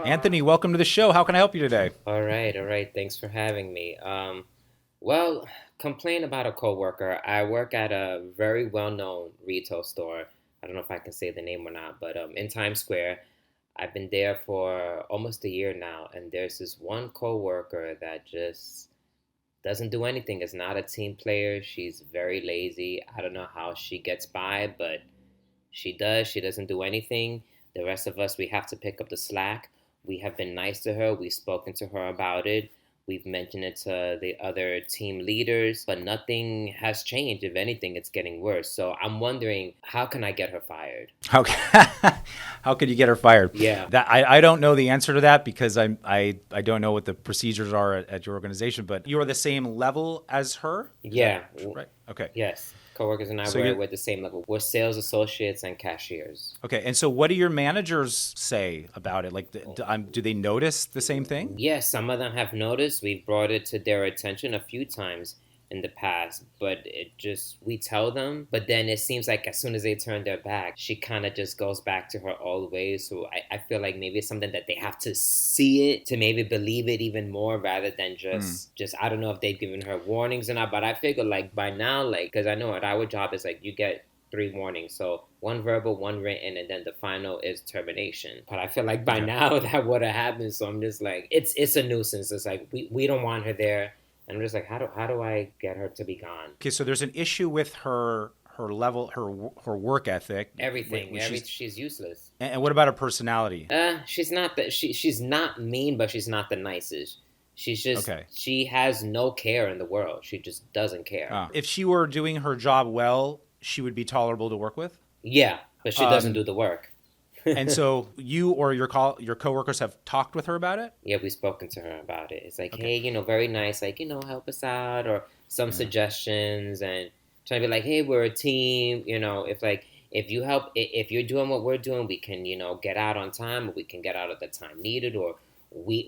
Anthony, welcome to the show. How can I help you today? All right, all right. Thanks for having me. Well, complain about a coworker. I work at a very well-known retail store. I don't know if I can say the name or not, but in Times Square, I've been there for almost a year now, and there's this one coworker that just doesn't do anything. Is not a team player. She's very lazy. I don't know how she gets by, but she does. She doesn't do anything. The rest of us, we have to pick up the slack. We have been nice to her. We've spoken to her about it. We've mentioned it to the other team leaders, but nothing has changed. If anything, it's getting worse. So I'm wondering, how can I get her fired? How how could you get her fired? Yeah. I don't know the answer to that because I don't know what the procedures are at your organization. But you are the same level as her. Yeah. Right. Okay. Yes. Coworkers and I So we're at the same level. We're sales associates and cashiers. okay. And so, what do your managers say about it? Like, do they notice the same thing? Yes, some of them have noticed. We've brought it to their attention a few times in the past, but it just, we tell them, but then it seems like as soon as they turn their back, she kind of just goes back to her old ways. So I feel like maybe it's something that they have to see it to maybe believe it even more rather than just, I don't know if they've given her warnings or not, but I figure like by now, like, because I know at our job is like you get 3 warnings. So one verbal, one written, and then the final is termination. But I feel like by now that would have happened. So I'm just like, it's a nuisance. It's like we don't want her there. And I'm just like, how do I get her to be gone? Okay. So there's an issue with her level, her work ethic. Everything, she's useless. And what about her personality? She's not she's not mean, but she's not the nicest. She's just she has no care in the world. She just doesn't care. If she were doing her job well, she would be tolerable to work with. Yeah, but she doesn't do the work. And so you or your coworkers have talked with her about it? Yeah, we've spoken to her about it. It's like, hey, very nice, like, help us out or some suggestions and trying to be like, hey, we're a team, if you help, if you're doing what we're doing, we can, get out on time or we can get out at the time needed or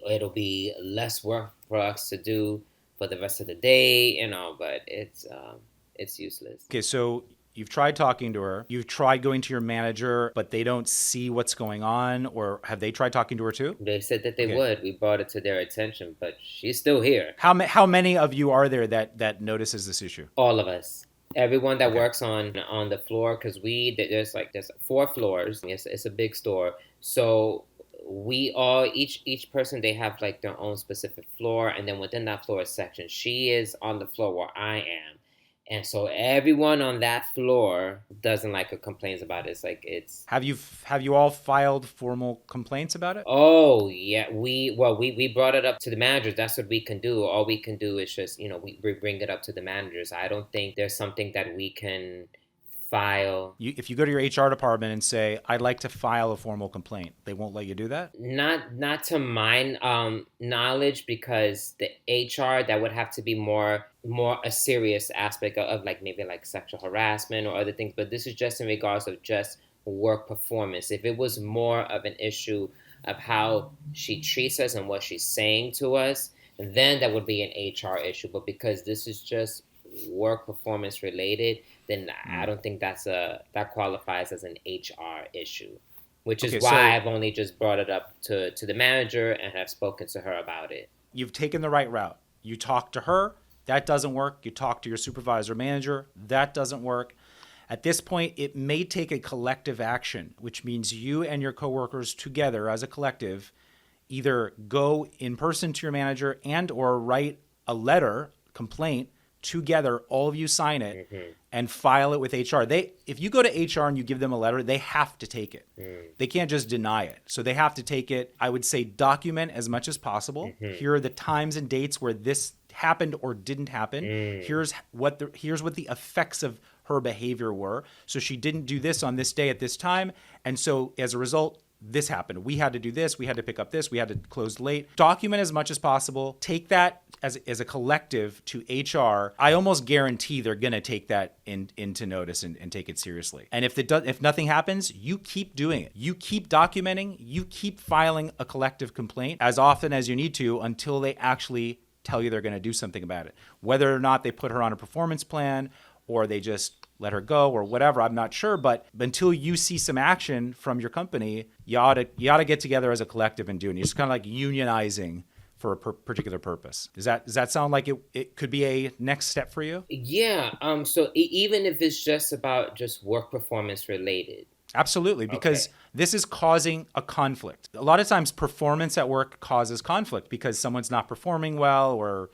it'll be less work for us to do for the rest of the day, but it's useless. Okay, so you've tried talking to her. You've tried going to your manager, but they don't see what's going on, or have they tried talking to her too? They said that they would. We brought it to their attention, but she's still here. How many of you are there that notices this issue? All of us. Everyone that works on the floor, because there's 4 floors. It's a big store, so we all each person they have like their own specific floor, and then within that floor section, she is on the floor where I am. And so everyone on that floor doesn't like her, complains about it. It's like Have you all filed formal complaints about it? Oh yeah, we brought it up to the managers. That's what we can do. All we can do is just we bring it up to the managers. I don't think there's something that we can file. If you go to your HR department and say, I'd like to file a formal complaint, they won't let you do that? Not to my knowledge, because the HR, that would have to be more a serious aspect of like maybe like sexual harassment or other things. But this is just in regards of just work performance. If it was more of an issue of how she treats us and what she's saying to us, then that would be an HR issue. But because this is just work performance related, then I don't think that qualifies as an HR issue, which is why I've only just brought it up to the manager and have spoken to her about it. You've taken the right route. You talk to her, that doesn't work. You talk to your supervisor manager, that doesn't work. At this point, it may take a collective action, which means you and your coworkers together as a collective either go in person to your manager and or write a letter, complaint, together, all of you sign it and file it with HR. If you go to HR and you give them a letter, they have to take it. They can't just deny it. So they have to take it. I would say document as much as possible. Here are the times and dates where this happened or didn't happen. Here's what the effects of her behavior were. So she didn't do this on this day at this time. And so as a result, this happened. We had to do this. We had to pick up this. We had to close late. Document as much as possible. Take that as a collective to HR. I almost guarantee they're going to take that into notice and take it seriously. And if nothing happens, you keep doing it. You keep documenting. You keep filing a collective complaint as often as you need to until they actually tell you they're going to do something about it. Whether or not they put her on a performance plan or they just let her go or whatever. I'm not sure, but until you see some action from your company, you ought to get together as a collective and do it. It's kind of like unionizing for a particular purpose. Does that sound like it could be a next step for you? Yeah. So even if it's just about just work performance related. Absolutely, because this is causing a conflict. A lot of times performance at work causes conflict because someone's not performing well or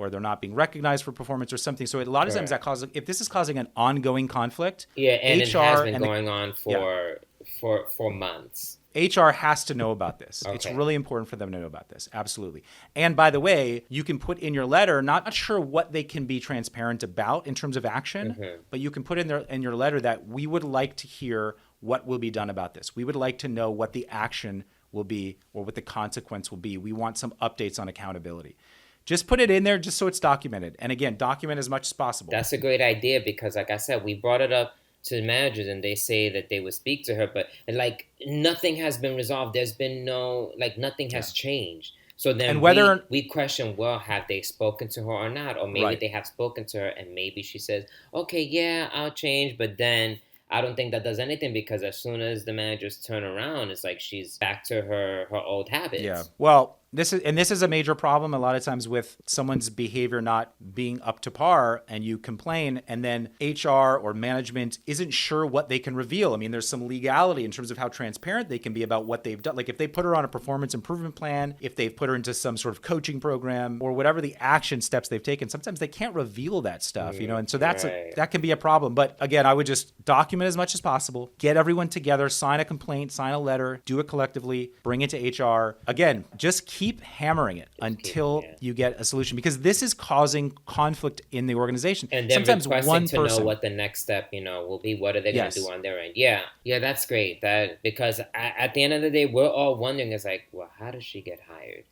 they're not being recognized for performance or something. So a lot of times that causes, if this is causing an ongoing conflict, and HR it has been going on for months. HR has to know about this. Okay. It's really important for them to know about this. Absolutely. And by the way, you can put in your letter, not sure what they can be transparent about in terms of action, but you can put in your letter that we would like to hear what will be done about this. We would like to know what the action will be or what the consequence will be. We want some updates on accountability. Just put it in there just so it's documented. And again, document as much as possible. That's a great idea because, like I said, we brought it up to the managers and they say that they would speak to her, but like nothing has been resolved. There's been nothing has changed. So then we question, well, have they spoken to her or not? Or maybe they have spoken to her and maybe she says, okay, yeah, I'll change. But then I don't think that does anything because as soon as the managers turn around, it's like she's back to her old habits. Yeah. Well, this is a major problem a lot of times with someone's behavior not being up to par and you complain and then HR or management isn't sure what they can reveal. I mean, there's some legality in terms of how transparent they can be about what they've done. Like if they put her on a performance improvement plan, if they've put her into some sort of coaching program or whatever the action steps they've taken, sometimes they can't reveal that stuff, and so that can be a problem. But again, I would just document as much as possible, get everyone together, sign a complaint, sign a letter, do it collectively, bring it to HR. Again, just keep hammering it until you get a solution because this is causing conflict in the organization. And then sometimes one to person know what the next step, will be. What are they going to do on their end? Yeah, that's great. Because at the end of the day, we're all wondering, it's like, well, how does she get hired?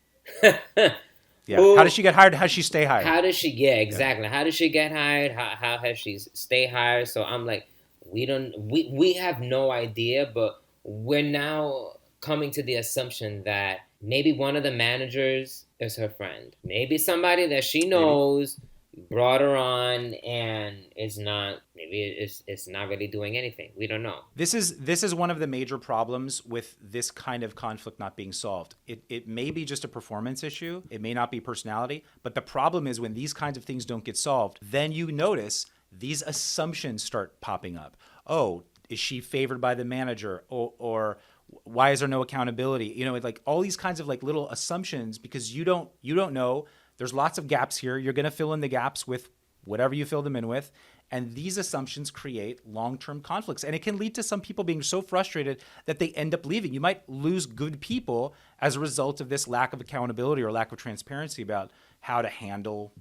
How does she get hired? How does she stay hired? How does she get exactly? How does she get hired? How has she stay hired? So I'm like, we have no idea, but we're now coming to the assumption that maybe one of the managers is her friend. Maybe somebody that she knows brought her on and it's not really doing anything. We don't know. This is one of the major problems with this kind of conflict not being solved. It may be just a performance issue. It may not be personality. But the problem is when these kinds of things don't get solved, then you notice these assumptions start popping up. Oh, is she favored by the manager? Or why is there no accountability? Like all these kinds of like little assumptions because you don't know. There's lots of gaps here. You're going to fill in the gaps with whatever you fill them in with. And these assumptions create long-term conflicts. And it can lead to some people being so frustrated that they end up leaving. You might lose good people as a result of this lack of accountability or lack of transparency about how to handle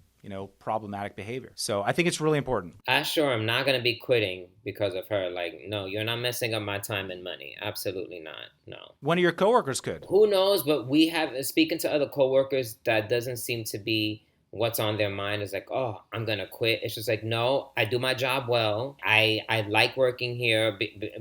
problematic behavior. So I think it's really important. I sure am not going to be quitting because of her. Like, no, you're not messing up my time and money. Absolutely not. No. One of your coworkers could. Who knows? But we have, speaking to other coworkers, that doesn't seem to be what's on their mind. Is like, oh, I'm going to quit. It's just like, no, I do my job well. I like working here.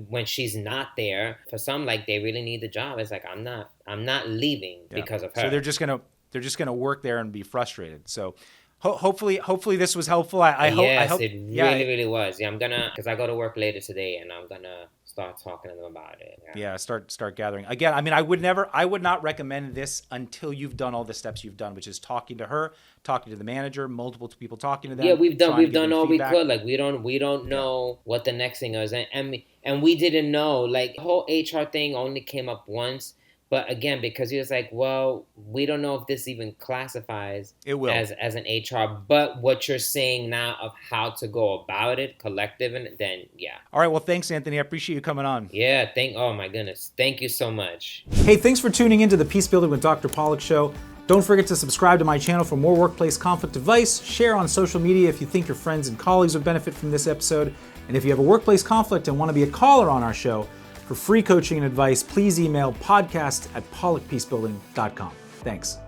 When she's not there, for some, like they really need the job. It's like, I'm not leaving because of her. So they're just going to work there and be frustrated. So hopefully this was helpful. I hope it really was. Yeah, I'm gonna, because I go to work later today, and I'm gonna start talking to them about it. Yeah, start gathering. Again, I mean, I would not recommend this until you've done all the steps you've done, which is talking to her, talking to the manager, multiple people talking to them. Yeah, we've done all we could. Like we don't know what the next thing is, and we didn't know. Like the whole HR thing only came up once. But again, because he was like, well, we don't know if this even classifies as an HR. But what you're saying now of how to go about it, collective, and then, yeah. All right. Well, thanks, Anthony. I appreciate you coming on. Yeah. Oh, my goodness. Thank you so much. Hey, thanks for tuning into the Peacebuilding with Dr. Pollack show. Don't forget to subscribe to my channel for more workplace conflict advice. Share on social media if you think your friends and colleagues would benefit from this episode. And if you have a workplace conflict and want to be a caller on our show, for free coaching and advice, please email podcast@pollackpeacebuilding.com. Thanks.